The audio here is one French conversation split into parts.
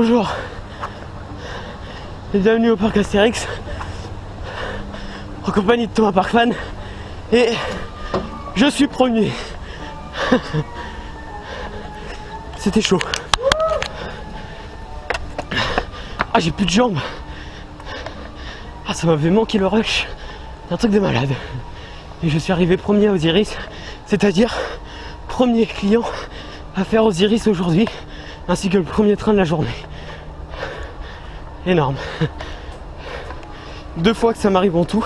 Bonjour et bienvenue au parc Astérix en compagnie de Thomas Parkfan et je suis premier. C'était chaud. Ah, j'ai plus de jambes. Ah, ça m'avait manqué le rush. Un truc de malade. Et je suis arrivé premier à Osiris, c'est-à-dire premier client à faire Osiris aujourd'hui, ainsi que le premier train de la journée. Énorme. 2 fois que ça m'arrive en tout,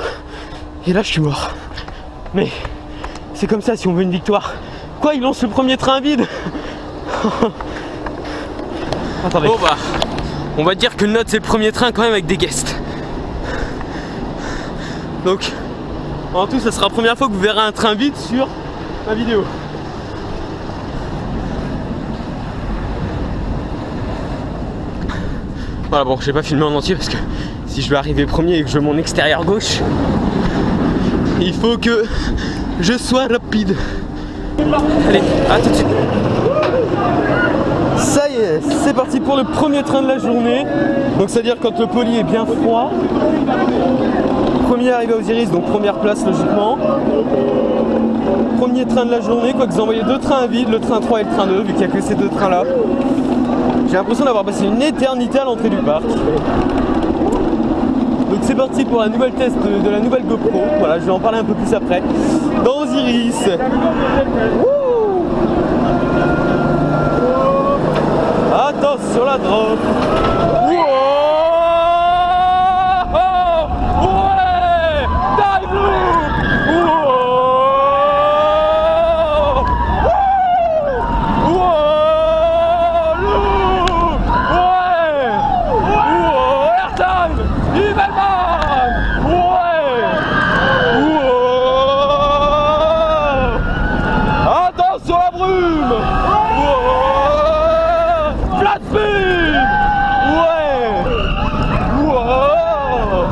et là je suis mort. Mais c'est comme ça si on veut une victoire. Quoi, il lance le premier train vide. Attendez. Bon bah, on va dire que le nôtre c'est le premier train quand même avec des guests. Donc, en tout, ça sera la première fois que vous verrez un train vide sur ma vidéo. Voilà, bon, j'ai pas filmé en entier parce que si je veux arriver premier et que je veux mon extérieur gauche, il faut que je sois rapide. Allez, à tout de suite. Ça y est, c'est parti pour le premier train de la journée. Donc c'est-à-dire quand le poli est bien froid. Premier arrivé à Osiris, donc première place logiquement. Premier train de la journée, quoi qu'ils ont envoyé 2 trains à vide, le train 3 et le train 2, vu qu'il n'y a que ces 2 trains là. J'ai l'impression d'avoir passé une éternité à l'entrée du parc. Donc c'est parti pour un nouvel test de la nouvelle GoPro. Voilà, je vais en parler un peu plus après. Dans Osiris. Wouh! Attention la drop. Wow! Ouais! Dive loop! Wow! Wow! Loop! Ouais! Wow! Airtime! Ivelman! Ouais! Wow! Attention la brume! Flat speed! Ouais! Wow!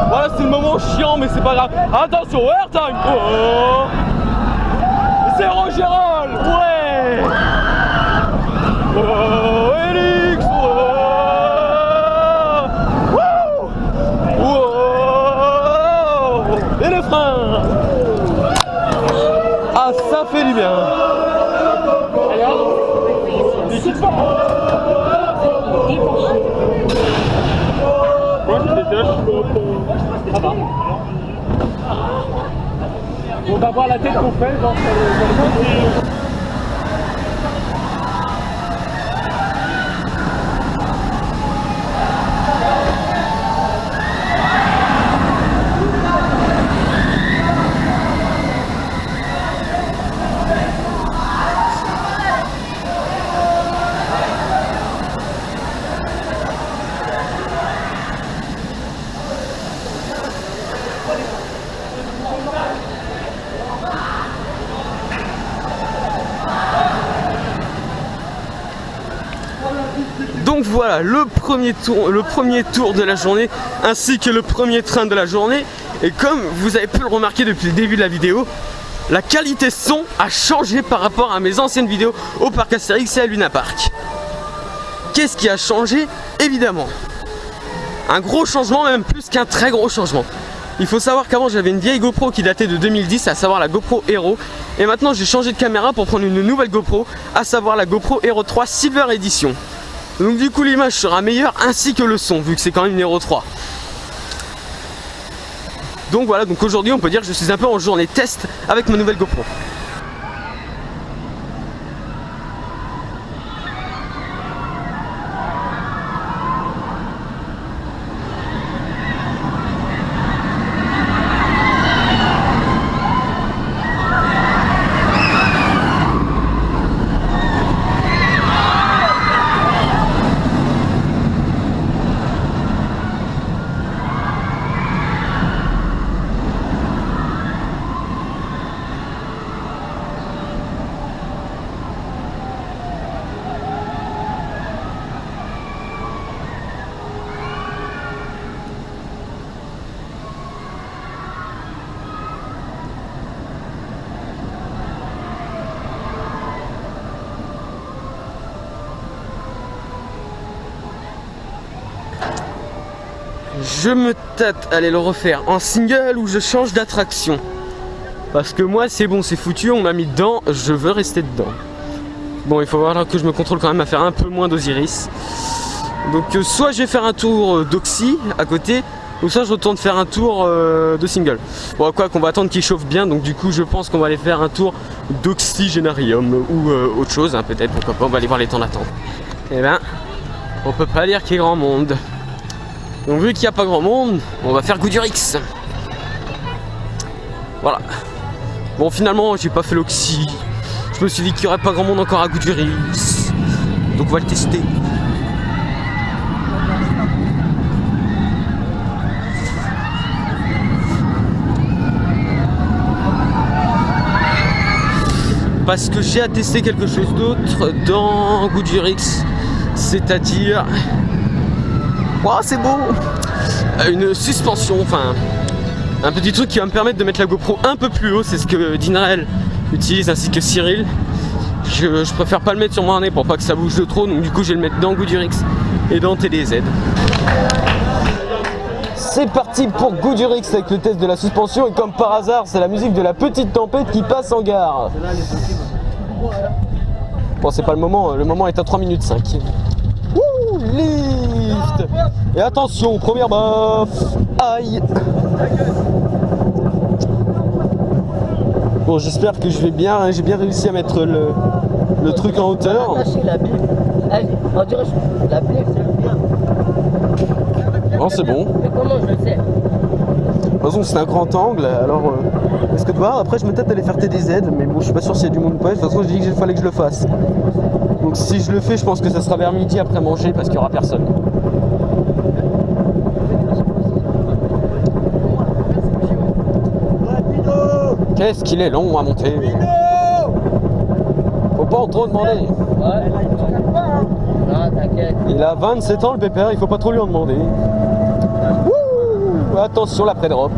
Voilà, c'est le moment chiant, mais c'est pas grave. Attention, airtime! Oh! C'est Rogerol! Ouais! Oh! Elix! Oh! Wow! Wow! Et les freins! Ah, ça fait du bien! Ça va. On va voir la tête qu'on fait dans le Donc voilà, le premier tour de la journée ainsi que le premier train de la journée. Et comme vous avez pu le remarquer depuis le début de la vidéo, la qualité son a changé par rapport à mes anciennes vidéos au parc Astérix et à Luna Park. Qu'est-ce qui a changé? Évidemment, un gros changement, même plus qu'un très gros changement. Il faut savoir qu'avant j'avais une vieille GoPro qui datait de 2010, à savoir la GoPro Hero. Et maintenant j'ai changé de caméra pour prendre une nouvelle GoPro, à savoir la GoPro Hero 3 Silver Edition. Donc du coup l'image sera meilleure ainsi que le son, vu que c'est quand même une Hero 3. Donc voilà, donc aujourd'hui on peut dire que je suis un peu en journée test avec ma nouvelle GoPro. je me tâte à aller le refaire en single ou je change d'attraction. Parce que moi c'est bon, c'est foutu, on m'a mis dedans, je veux rester dedans. Bon, il faut voir que je me contrôle quand même à faire un peu moins d'Osiris. Donc soit je vais faire un tour d'Oxy à côté, ou soit je retourne faire un tour de single. Bon, quoi qu'on va attendre qu'il chauffe bien, donc du coup je pense qu'on va aller faire un tour d'Oxygénarium ou autre chose, hein, peut-être, pourquoi pas, on va aller voir les temps d'attente. Et ben, on peut pas dire qu'il y ait grand monde. Donc vu qu'il n'y a pas grand monde, on va faire Goudurix. Voilà. Bon, finalement j'ai pas fait l'Oxy. Je me suis dit qu'il n'y aurait pas grand monde encore à Goudurix. Donc on va le tester. Parce que j'ai à tester quelque chose d'autre dans Goudurix. C'est-à-dire... Oh, c'est beau! Une suspension, enfin... Un petit truc qui va me permettre de mettre la GoPro un peu plus haut. C'est ce que Dinrael utilise ainsi que Cyril. Je préfère pas le mettre sur mon nez pour pas que ça bouge de trop. Donc du coup je vais le mettre dans Goudurix et dans TDZ. C'est parti pour Goudurix avec le test de la suspension. Et comme par hasard, c'est la musique de la petite tempête qui passe en gare. Bon, c'est pas le moment est à 3 minutes 5. Wouh, lift. Et attention, première baffe. Aïe. Bon, j'espère que j'ai bien réussi à mettre le truc en hauteur. Non, c'est bon. Mais comment je le sais? De toute façon, c'est un grand angle, alors est-ce que de voir, après je me tâte à aller faire TDZ, mais bon, je suis pas sûr s'il y a du monde ou pas. De toute façon, j'ai dit qu'il fallait que je le fasse. Donc si je le fais, je pense que ça sera vers midi après manger parce qu'il y aura personne. Qu'est-ce qu'il est long à monter. Faut pas en trop demander. Ouais. Non, t'inquiète. Il a 27 ans le pépère, il faut pas trop lui en demander. Wouh, attention la pré-drop.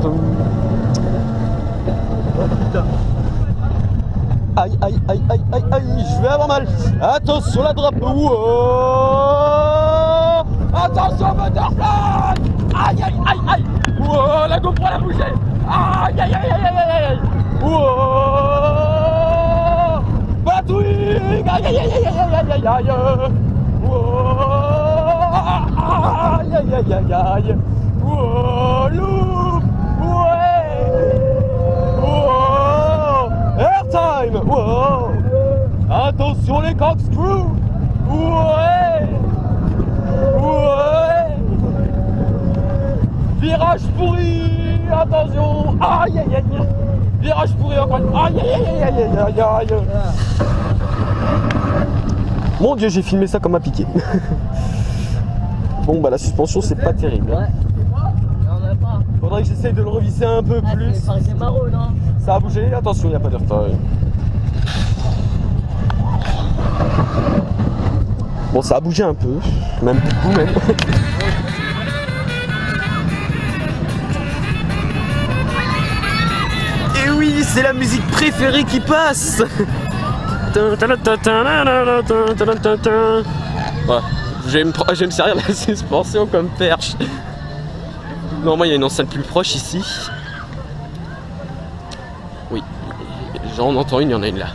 Aïe aïe aïe aïe aïe aïe, je vais avoir mal. Attention la drop. Wow. Attention butterfly. Aïe aïe aïe aïe. Wow, la GoPro elle a bougé. Aïe aïe aïe aïe aïe aïe. Wow. Batwing. Aïe aïe aïe aïe aïe aïe aïe. Wow. Aïe aïe aïe aïe aïe. Wow, loop. Ouais. Wow. Airtime. Wow. Attention les corkscrews. Ouais. Ouais. Virage pourri. Attention. Aïe aïe aïe. Virage pourri encore une fois. Aïe aïe aïe aïe aïe aïe aïe. Mon dieu, j'ai filmé ça comme un piqué. Bon bah la suspension c'est pas terrible. Ouais. Non, même pas. Faudrait que j'essaye de le revisser un peu plus. C'est marrant, non? Ça a bougé, attention, il n'y a pas de retard. Bon, ça a bougé un peu, même beaucoup même. Et oui, c'est la musique préférée qui passe. Ouais, je vais me servir la suspension comme perche. Non, moi il y a une enceinte plus proche ici. Oui, j'en entends une, il y en a une là.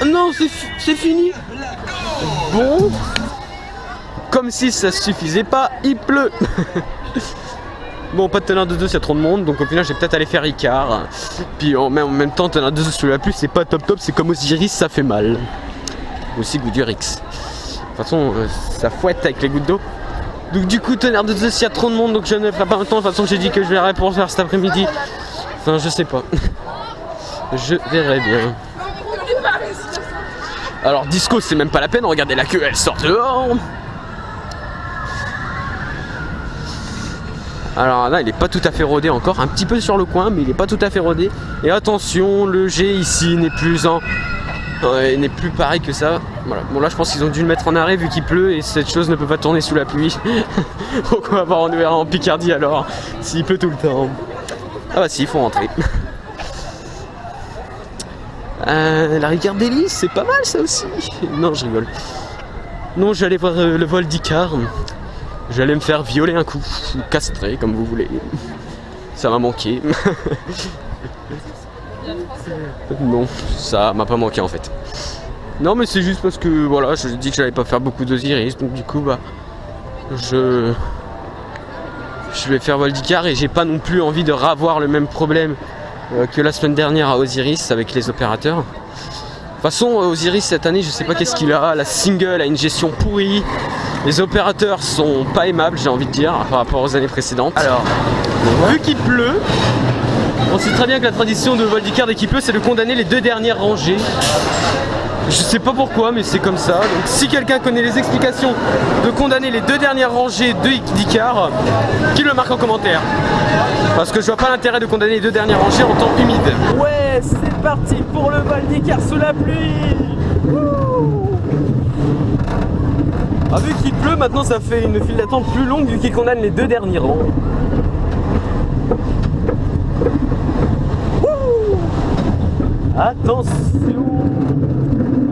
Non, c'est fini. Bon, comme si ça suffisait pas, il pleut. Bon, pas de teneur de 2, il y a trop de monde, donc au final, je vais peut-être aller faire Icar. Puis en même temps, teneur de 2 sous la pluie, c'est pas top, c'est comme Osiris, ça fait mal. Aussi Goudurix. De toute façon, ça fouette avec les gouttes d'eau. Donc du coup, teneur de 2, s'il y a trop de monde, donc je ne ferai pas longtemps. De toute façon, j'ai dit que je verrai pour faire cet après-midi. Enfin, je sais pas. Je verrai bien. Alors, disco, c'est même pas la peine. Regardez la queue, elle sort dehors. Alors là, il est pas tout à fait rodé encore, un petit peu sur le coin, mais il est pas tout à fait rodé. Et attention, le G ici n'est plus n'est plus pareil que ça. Voilà. Bon là, je pense qu'ils ont dû le mettre en arrêt vu qu'il pleut et cette chose ne peut pas tourner sous la pluie. Donc on va voir en Picardie alors, s'il pleut tout le temps. Ah bah si, il faut rentrer. La rivière d'Hélice, c'est pas mal ça aussi. Non, je rigole. Non, j'allais voir le vol d'Icar. j'allais me faire violer un coup, ou castrer comme vous voulez. Ça m'a manqué. Non, ça m'a pas manqué en fait. Non mais c'est juste parce que voilà, je dis que j'allais pas faire beaucoup d'Osiris, donc du coup bah je vais faire Voldicar et j'ai pas non plus envie de revoir le même problème que la semaine dernière à Osiris avec les opérateurs. De toute façon Osiris cette année je sais pas qu'est-ce qu'il a, la single a une gestion pourrie, les opérateurs sont pas aimables j'ai envie de dire par rapport aux années précédentes. Alors, vu qu'il pleut, on sait très bien que la tradition de Voldicar dès qu'il pleut c'est de condamner les 2 dernières rangées. Je sais pas pourquoi mais c'est comme ça, donc si quelqu'un connaît les explications de condamner les 2 dernières rangées d'Icar, qu'il le marque en commentaire. Parce que je vois pas l'intérêt de condamner les 2 dernières rangées en temps humide. Ouais, c'est parti pour le Voldicar sous la pluie. Ah, vu qu'il pleut maintenant ça fait une file d'attente plus longue vu qu'il condamne les 2 derniers rangs. Attention,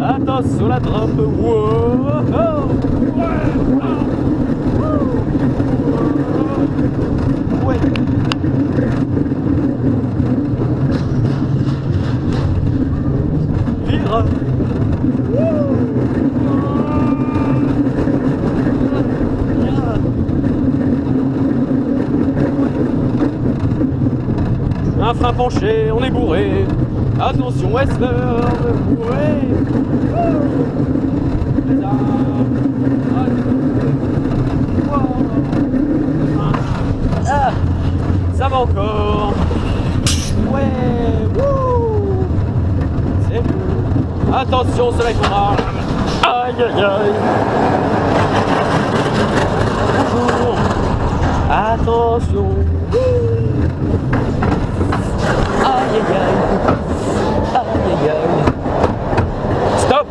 attention la drop. Wow. Ouais. Vire. Un frein penché, on est bourré. Attention Western, bourré. Ah, ça va encore. Ouais, wouh. C'est mieux. Attention, soleil qu'on a. Aïe aïe aïe. Attention. Aïe aïe aïe. Aïe aïe aïe. Stop.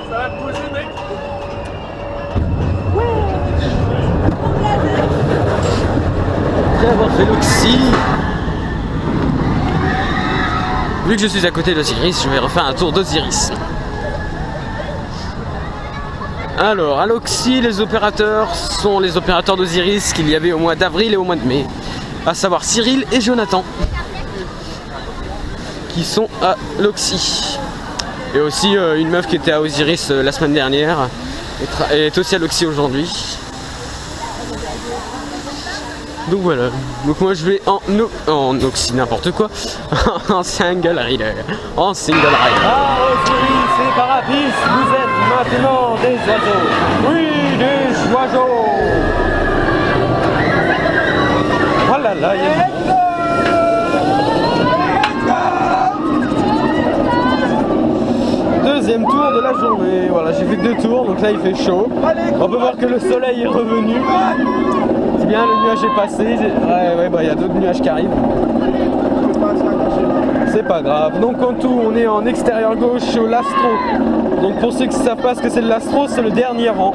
Ça va te poser mec. Ouais. Après avoir fait l'Oxy, vu que je suis à côté d'Osiris, je vais refaire un tour d'Osiris. Alors, à l'Oxy, les opérateurs sont les opérateurs d'Osiris qu'il y avait au mois d'avril et au mois de mai, à savoir Cyril et Jonathan, qui sont à l'Oxy. Et aussi une meuf qui était à Osiris la semaine dernière, est aussi à l'Oxy aujourd'hui. Donc voilà, donc moi je vais en Oxy, n'importe quoi, en single rider, en single rider. Ah Osiris et Parapis, vous êtes maintenant des oiseaux, oui des oiseaux. Voilà là, il y a... Deuxième tour de la journée, voilà j'ai fait que 2 tours, donc là il fait chaud. On peut voir que le soleil est revenu. C'est bien, le nuage est passé. Ouais, bah il y a d'autres nuages qui arrivent. C'est pas grave. Donc en tout, on est en extérieur gauche au Lastro. Donc pour ceux qui ne savent pas ce que c'est le Lastro, c'est le dernier rang.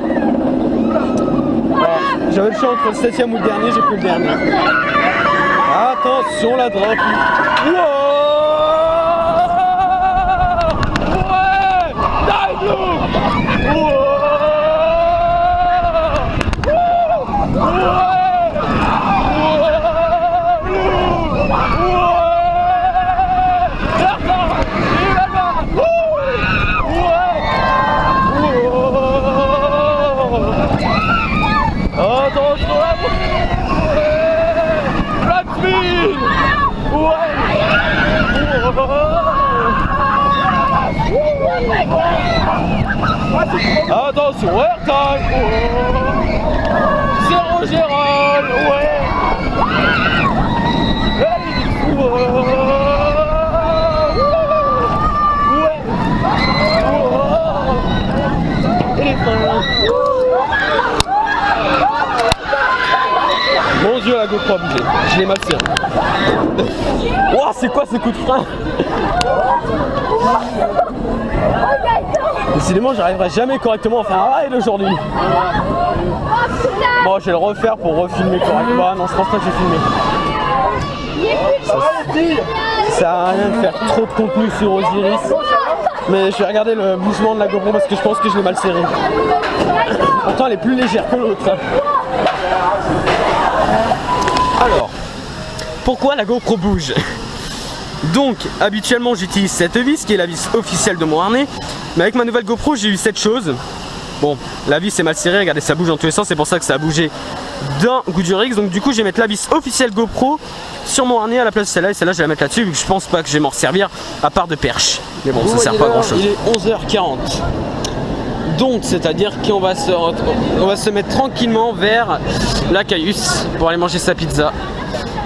Voilà. J'avais le choix entre le 7ème ou le dernier, j'ai pris le dernier. Attention la drop. Wow. Ouais, dive loop. Wow. Attention, airtime. Zéro Gérald, ouais. Et les freins. Mon Dieu, la GoPro a bougé. Je l'ai mal serré. Wow, c'est quoi ces coups de frein? Décidément, j'arriverai jamais correctement à faire un ride aujourd'hui. Bon, je vais le refaire pour refilmer correctement. Non, je pense pas que j'ai filmé. ça sert à rien de faire trop de contenu sur Osiris. Mais je vais regarder le mouvement de la GoPro parce que je pense que je l'ai mal serré. Pourtant elle est plus légère que l'autre. Alors, pourquoi la GoPro bouge? Donc habituellement j'utilise cette vis qui est la vis officielle de mon harnais. Mais avec ma nouvelle GoPro j'ai eu cette chose. Bon, la vis est mal serrée, regardez ça bouge dans tous les sens, c'est pour ça que ça a bougé d'un Goodurix. Donc du coup je vais mettre la vis officielle GoPro sur mon harnais à la place de celle-là. Et celle-là je vais la mettre là-dessus vu que je pense pas que je vais m'en servir à part de perche. Mais bon, ça sert pas à grand chose. Il est 11h40. Donc c'est à dire qu'on va se mettre tranquillement vers la Caius pour aller manger sa pizza.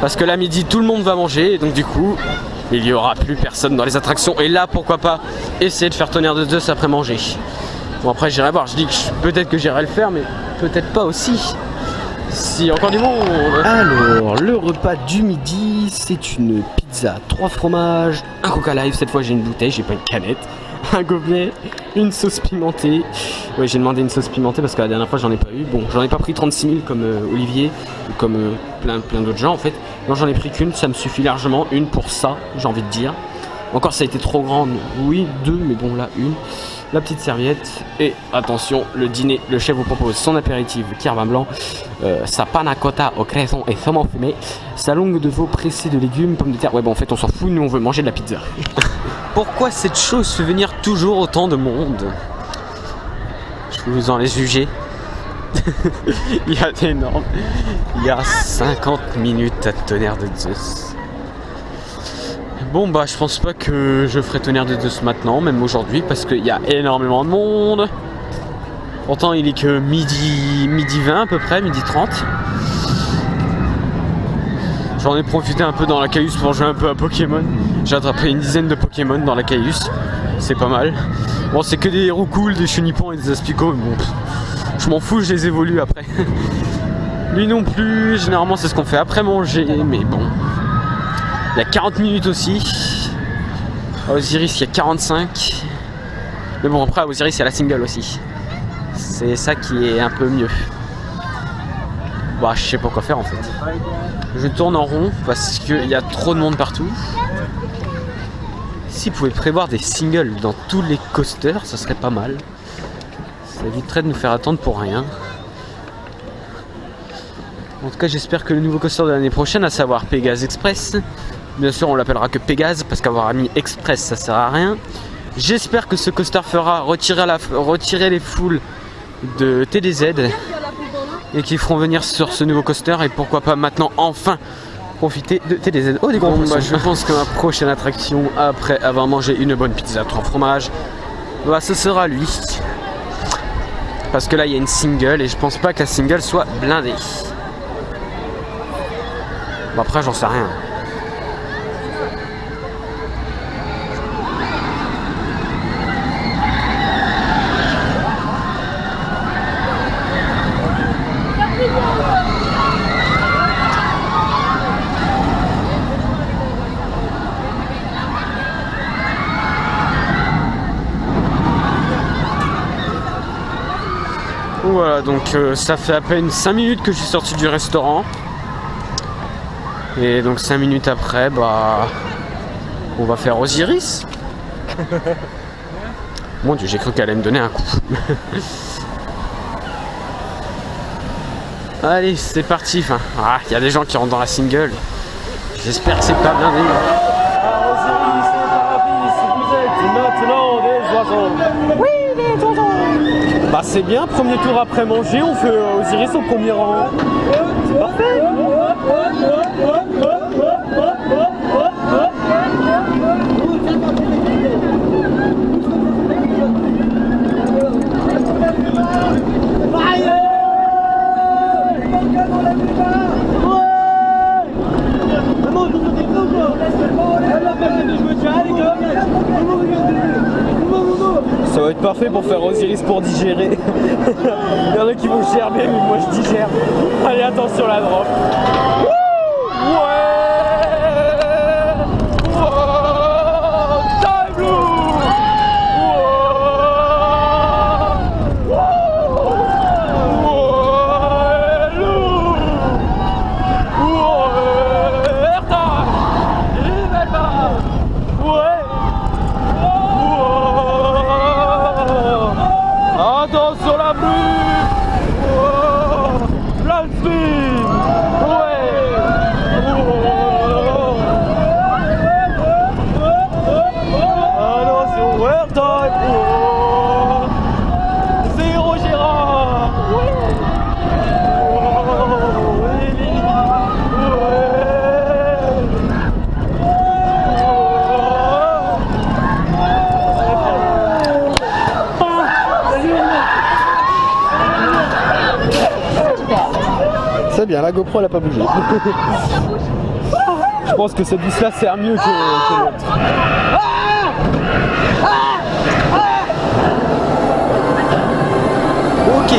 Parce que là midi tout le monde va manger et donc du coup il n'y aura plus personne dans les attractions. Et là pourquoi pas essayer de faire Tonnerre de Zeus après manger. Bon après j'irai voir, je dis que peut-être que j'irai le faire mais peut-être pas aussi. Si encore du monde. Alors le repas du midi c'est une pizza 3 fromages, un Coca Live, cette fois j'ai une bouteille, j'ai pas une canette, un gobelet, une sauce pimentée. Ouais j'ai demandé une sauce pimentée parce que la dernière fois j'en ai pas eu. Bon j'en ai pas pris 36 000 comme Olivier ou comme plein d'autres gens en fait. Non j'en ai pris qu'une, ça me suffit largement, une pour ça j'ai envie de dire. Encore ça a été trop grande, oui 2 mais bon là une. La petite serviette et attention le dîner, le chef vous propose son apéritif qui est vin blanc, sa panna cotta au craison et saumon fumé, sa longue de veau pressée de légumes, pommes de terre. Ouais bon en fait on s'en fout, nous on veut manger de la pizza. Pourquoi cette chose fait venir toujours autant de monde? Je vous en laisse juger. Il y a d'énormes, il y a 50 minutes à Tonnerre de Zeus. Bon bah je pense pas que je ferai Tonnerre de Zeus maintenant, même aujourd'hui, parce qu'il y a énormément de monde. Pourtant il est que midi 20 à peu près, midi 30. J'en ai profité un peu dans la Caius pour jouer un peu à Pokémon. J'ai attrapé une dizaine de Pokémon dans la Caius, c'est pas mal. Bon c'est que des héros cool, des chenipans et des aspicots, mais bon, je m'en fous, je les évolue après. Lui non plus, généralement c'est ce qu'on fait après manger, mais bon. Il y a 40 minutes aussi. À Osiris il y a 45. Mais bon après à Osiris il y a la single aussi. C'est ça qui est un peu mieux. Bah je sais pas quoi faire en fait. Je tourne en rond parce qu'il y a trop de monde partout. S'ils pouvaient prévoir des singles dans tous les coasters, ça serait pas mal. Ça éviterait de nous faire attendre pour rien. En tout cas j'espère que le nouveau coaster de l'année prochaine, à savoir Pégase Express, bien sûr on l'appellera que Pégase parce qu'avoir mis Express ça sert à rien. J'espère que ce coaster fera retirer les foules de TDZ et qu'ils feront venir sur ce nouveau coaster et pourquoi pas maintenant enfin profiter de TDZ. Oh des gros bah, je pense que ma prochaine attraction après avoir mangé une bonne pizza 3 fromages, bah ce sera lui. Parce que là il y a une single et je pense pas que la single soit blindée. Bon après j'en sais rien. Voilà donc ça fait à peine 5 minutes que je suis sorti du restaurant. Et donc 5 minutes après, bah on va faire Osiris. Mon dieu, j'ai cru qu'elle allait me donner un coup. Allez, c'est parti. Enfin, ah, y a des gens qui rentrent dans la single. J'espère que c'est pas blindé. Osiris, vous êtes maintenant des oiseaux. Oui, des oiseaux. Bah c'est bien, premier tour après manger, on fait Osiris au premier rang. C'est parfait. Ça va être parfait pour faire Osiris pour digérer. Il y en a qui vont gerber, mais moi je digère. Allez, attention la drop. bien, la GoPro elle a pas bougé. Je pense que cette vis là sert mieux que l'autre. Ok.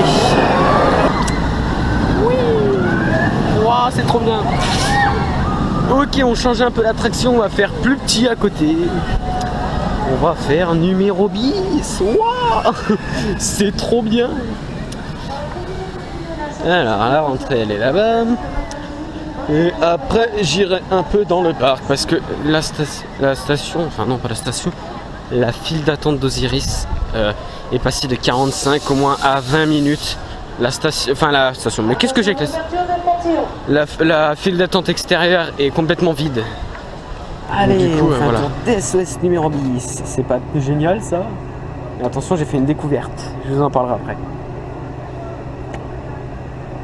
Oui. Wow, c'est trop bien. Ok, on change un peu l'attraction, on va faire plus petit à côté. On va faire numéro bis. Wow. C'est trop bien. Alors, la rentrée elle est là-bas. Et après j'irai un peu dans le parc parce que la station, enfin non pas la station, la file d'attente d'Osiris est passée de 45 au moins à 20 minutes. La station, mais qu'est-ce que j'ai avec la file d'attente extérieure est complètement vide. Allez, du coup, on fait un tour d'SOS numéro bis. C'est pas génial ça? Et attention, j'ai fait une découverte, je vous en parlerai après.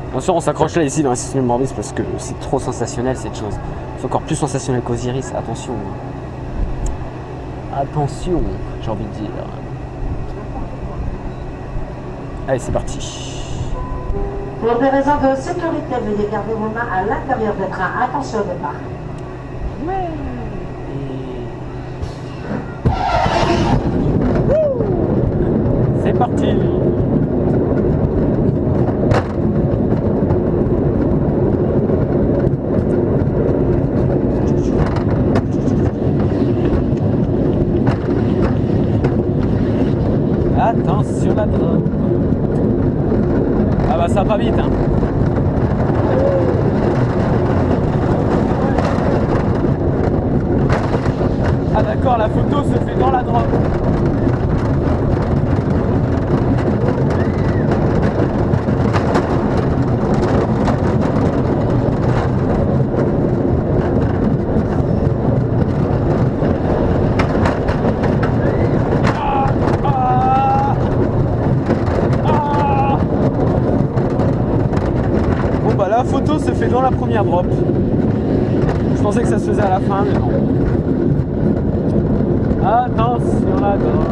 Attention, on s'accroche là ici dans la station numéro bis parce que c'est trop sensationnel cette chose. C'est encore plus sensationnel qu'Osiris, attention. Attention, j'ai envie de dire. Allez, c'est parti. Pour des raisons de sécurité, veuillez garder vos mains à l'intérieur du train. Attention au départ. Ouais. C'est parti. Attention la drop. Ah bah ça va pas vite hein. Ah d'accord, la photo se fait dans la drop. La photo se fait dans la première drop. Je pensais que ça se faisait à la fin, mais non. Attention la drop.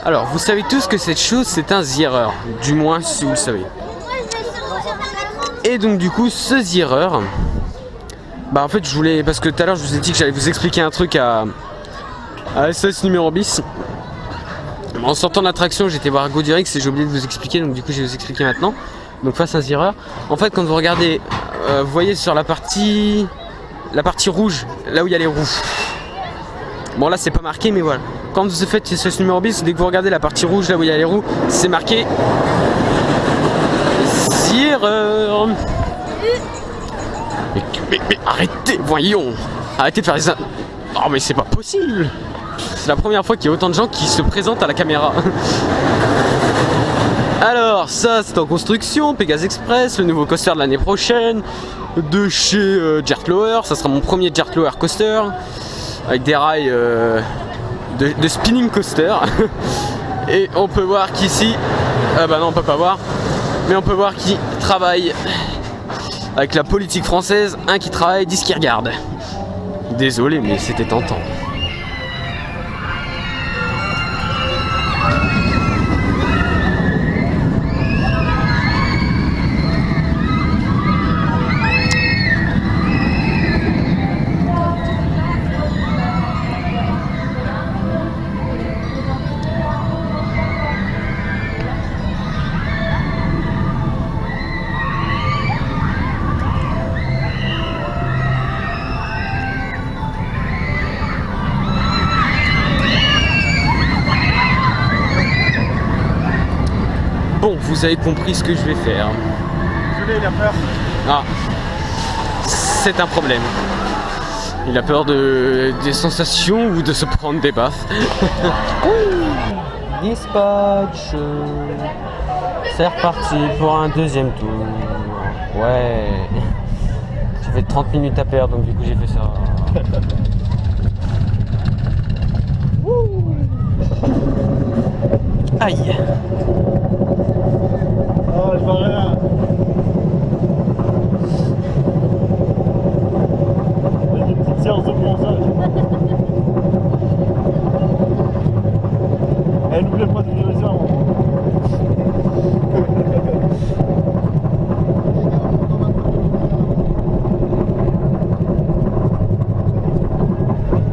Alors, vous savez tous que cette chose, c'est un ziereur. Du moins, si vous le savez. Et donc, du coup, ce ziereur... Bah, en fait, je voulais... Parce que tout à l'heure, je vous ai dit que j'allais vous expliquer un truc à SOS numéro bis. En sortant de l'attraction, j'étais voir Godirix et j'ai oublié de vous expliquer. Donc, du coup, je vais vous expliquer maintenant. Donc, face à un ziereur. En fait, quand vous regardez... vous voyez sur la partie rouge, là où il y a les roues. Bon, là, c'est pas marqué, mais voilà. Quand vous faites ce numéro bis, dès que vous regardez la partie rouge, là où il y a les roues, c'est marqué ziereur. Mais arrêtez, voyons. Arrêtez de faire des... Oh, mais c'est pas possible. C'est la première fois qu'il y a autant de gens qui se présentent à la caméra. Alors, ça, c'est en construction. Pegasus Express, le nouveau coaster de l'année prochaine. De chez Jertlower. Ça sera mon premier Jertlower coaster. Avec des rails... de spinning coaster. Et on peut voir qu'ici, bah non, on peut pas voir, mais on peut voir qui travaille avec la politique française, un qui travaille, 10 qui regarde. Désolé, mais c'était tentant. vous avez compris ce que je vais faire. Désolé, il a peur. Ah, c'est un problème. Il a peur des sensations ou de se prendre des baffes. Dispatch. C'est reparti pour un deuxième tour. Ouais. J'avais 30 minutes à perdre, donc du coup j'ai fait ça. Aïe. Oh, je vois rien. Une petite séance de bronzage. Elle n'oublie pas de virer ça.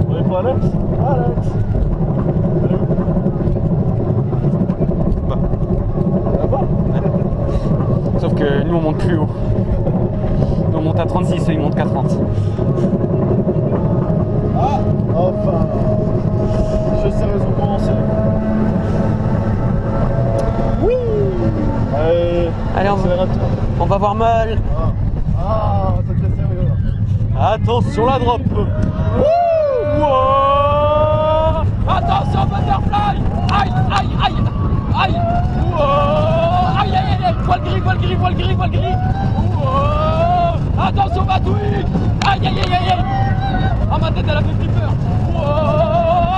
On est pas Alex? Alex! Sauf que nous on monte plus haut. Nous on monte à 36 et ils montent qu'à 30. Ah! Enfin! Les choses sérieuses ont commencé. Oui. Allez, on va voir mal. Ah, ça devient sérieux là. Attention la drop. Wow. Attention butterfly. Aïe aïe aïe aïe. Wow. Aïe aïe aïe. Voile gris, voile gris, voile gris, voile gris. Wow. Attention Batouille. Aïe aïe aïe aïe. Ah, ma tête elle a fait flipper. Wow.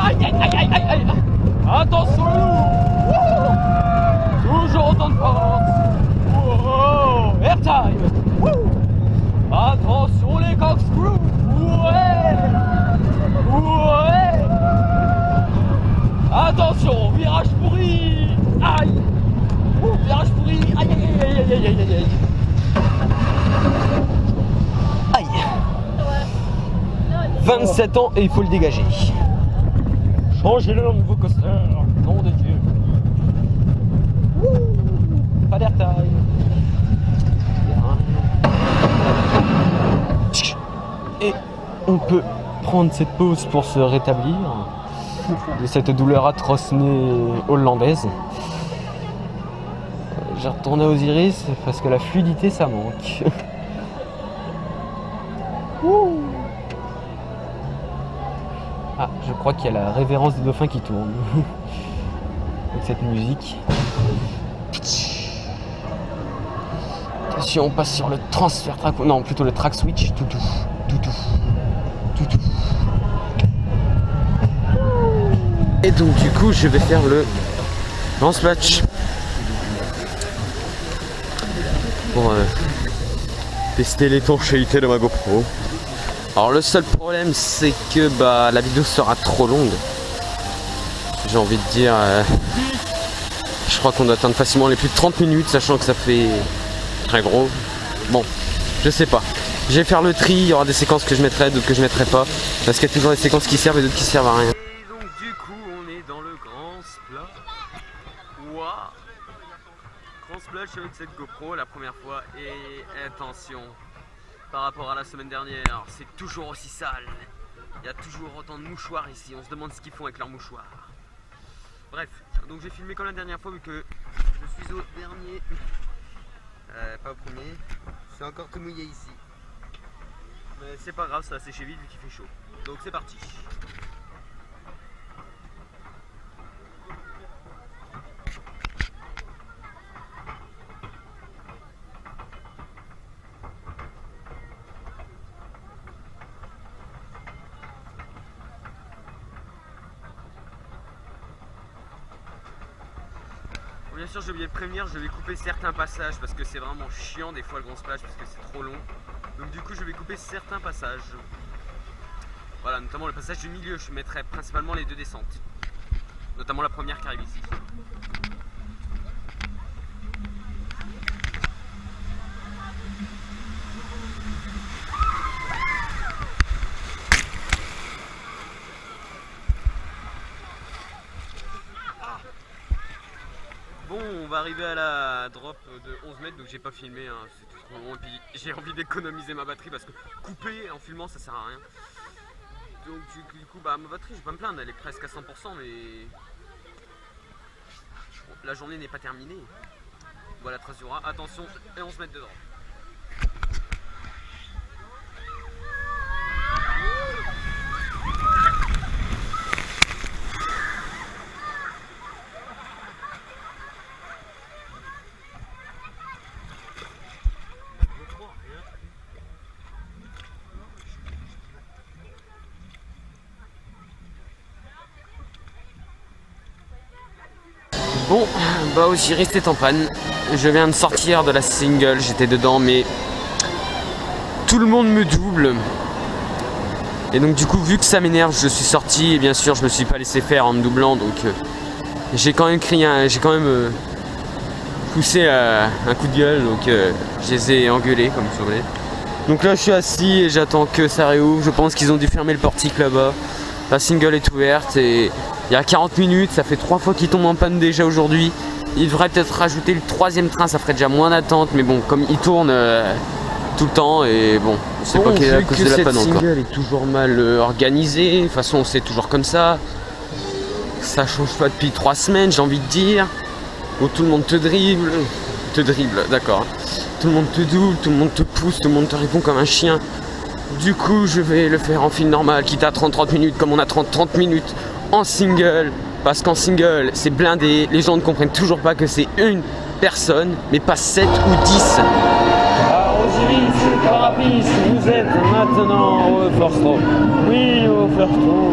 Aïe aïe aïe aïe aïe aïe. Attention le loup. Wow. Toujours autant de force. Wow. Airtime. Woo. Attention les corkscrews. Ouais. Ouais. Attention, virage pourri. Aïe. Virage pourri. Aïe aïe aïe aïe aïe aïe aïe. Aïe. 27 ans et il faut le dégager. Changez-le en nouveau coaster. Nom de Dieu. Pas d'airtime. Et on peut prendre cette pause pour se rétablir de cette douleur atroce hollandaise. J'ai retourné aux iris parce que la fluidité ça manque. Ah, je crois qu'il y a la révérence des dauphins qui tourne avec cette musique. Attention, on passe sur le transfert track, non plutôt le track switch, toutou. Et donc du coup je vais faire le lance match pour tester l'étanchéité de ma GoPro. Alors le seul problème c'est que la vidéo sera trop longue. J'ai envie de dire je crois qu'on doit atteindre facilement les plus de 30 minutes sachant que ça fait très gros. Bon, je sais pas. Je vais faire le tri, il y aura des séquences que je mettrai, d'autres que je mettrai pas. Parce qu'il y a toujours des séquences qui servent et d'autres qui servent à rien. Et donc du coup on est dans le grand splash. Waouh! Grand splash avec cette GoPro la première fois et attention, par rapport à la semaine dernière, c'est toujours aussi sale. Il y a toujours autant de mouchoirs ici, on se demande ce qu'ils font avec leurs mouchoirs. Bref, donc j'ai filmé comme la dernière fois vu que je suis au dernier, pas au premier, c'est encore tout mouillé ici. Mais c'est pas grave, ça va sécher vite vu qu'il fait chaud. Donc c'est parti. Bien sûr, j'ai oublié de prévenir, je vais couper certains passages parce que c'est vraiment chiant des fois le grand splash parce que c'est trop long. Donc du coup, je vais couper certains passages. Voilà, notamment le passage du milieu, je mettrai principalement les deux descentes. Notamment la première qui arrive ici. Bon, on va arriver à la drop de 11 mètres, donc j'ai pas filmé, hein, c'est trop long, et puis j'ai envie d'économiser ma batterie parce que couper en filmant ça sert à rien. Donc du coup, ma batterie, je vais pas me plaindre, elle est presque à 100%, mais bon, la journée n'est pas terminée. Voilà, trace du rat. Attention, et on se met dedans. Bon, bah Osiris est en panne. Je viens de sortir de la single, j'étais dedans, mais tout le monde me double. Et donc du coup, vu que ça m'énerve, je suis sorti et bien sûr, je me suis pas laissé faire en me doublant, donc j'ai quand même crié, j'ai quand même poussé un coup de gueule, donc je les ai engueulés comme vous voulez. Donc là, je suis assis et j'attends que ça réouvre. Je pense qu'ils ont dû fermer le portique là-bas. La single est ouverte et il y a 40 minutes, ça fait 3 fois qu'ils tombent en panne déjà aujourd'hui. Il devrait peut-être rajouter le 3e train, ça ferait déjà moins d'attente, mais bon, comme il tourne tout le temps et bon, on sait pas quelle est la cause de la panne encore. Cette single est toujours mal organisée, de toute façon c'est toujours comme ça. Ça change pas depuis 3 semaines, j'ai envie de dire. Où tout le monde te dribble, d'accord. Tout le monde te double, tout le monde te pousse, tout le monde te répond comme un chien. Du coup, je vais le faire en fil normal, quitte à 30 minutes, comme on a 30 minutes en single. Parce qu'en single, c'est blindé. Les gens ne comprennent toujours pas que c'est une personne, mais pas 7 ou 10. Alors Osiris, Carapis, vous êtes maintenant au first row. Oui, au first row.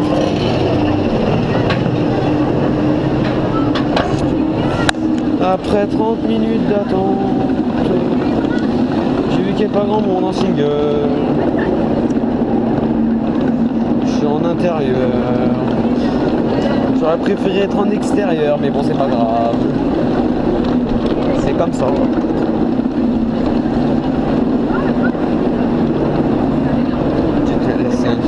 Après 30 minutes d'attente, j'ai vu qu'il n'y a pas grand monde en single. Je suis en intérieur. J'aurais préféré être en extérieur, mais bon, c'est pas grave. C'est comme ça. Je te laisse un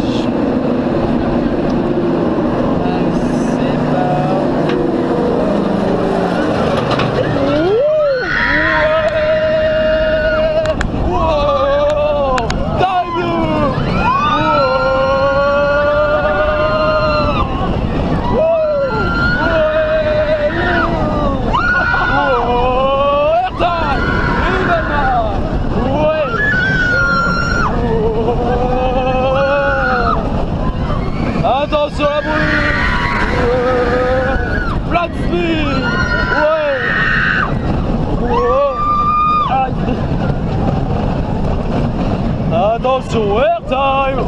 attention à la bruit. Black speed. Attention, airtime.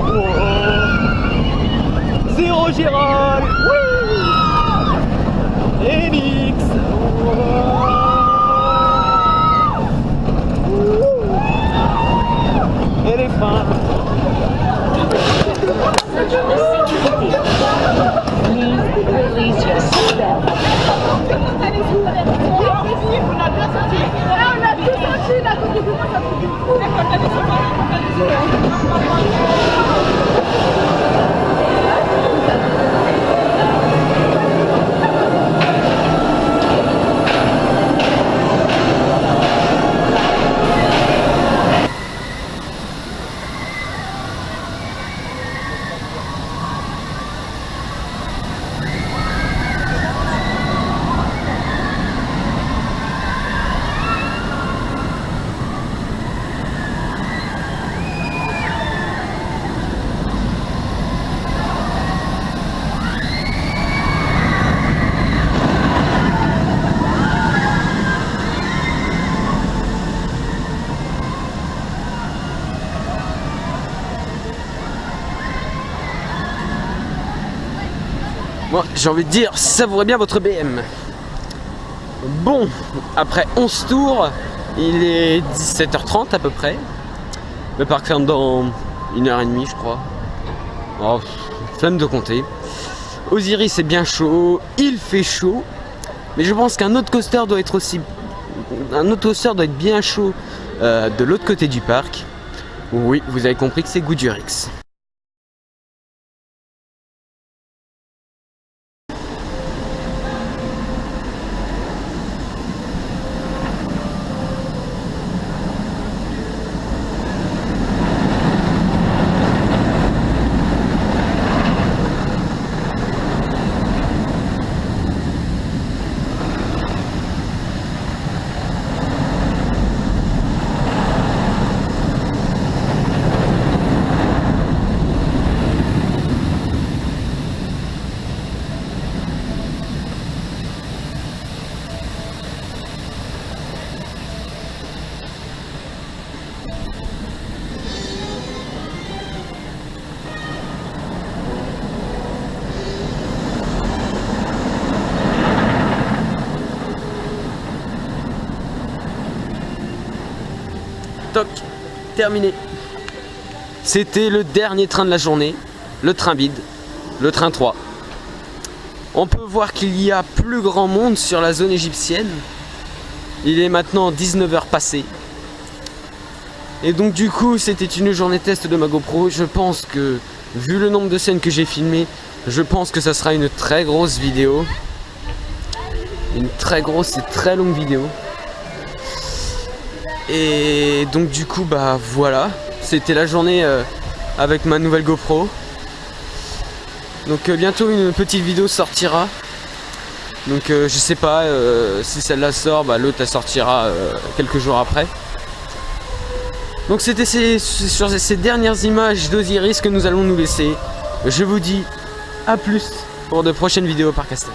Zéro Gérald. Enix. Et les fins. Release your seatbelt. Moi, j'ai envie de dire, savourez bien votre BM. Bon, après 11 tours, il est 17h30 à peu près. Le parc ferme dans 1h30, je crois. Oh, flemme de compter. Osiris est bien chaud, il fait chaud. Mais je pense qu'un autre coaster doit être aussi... Un autre coaster doit être bien chaud de l'autre côté du parc. Oui, vous avez compris que c'est Goodurix. toc, terminé. C'était le dernier train de la journée, le train bide, le train 3. On peut voir qu'il y a plus grand monde sur la zone égyptienne. Il est maintenant 19h passé. Et donc du coup, c'était une journée test de ma GoPro. Je pense que, vu le nombre de scènes que j'ai filmées, je pense que ça sera une très grosse vidéo. Une très grosse et très longue vidéo. Et donc du coup, bah voilà. C'était la journée avec ma nouvelle GoPro. Donc bientôt une petite vidéo sortira. Donc je sais pas si celle-là sort, bah, l'autre elle sortira quelques jours après. Donc c'était sur ces dernières images d'Osiris que nous allons nous laisser. Je vous dis à plus pour de prochaines vidéos par Castel.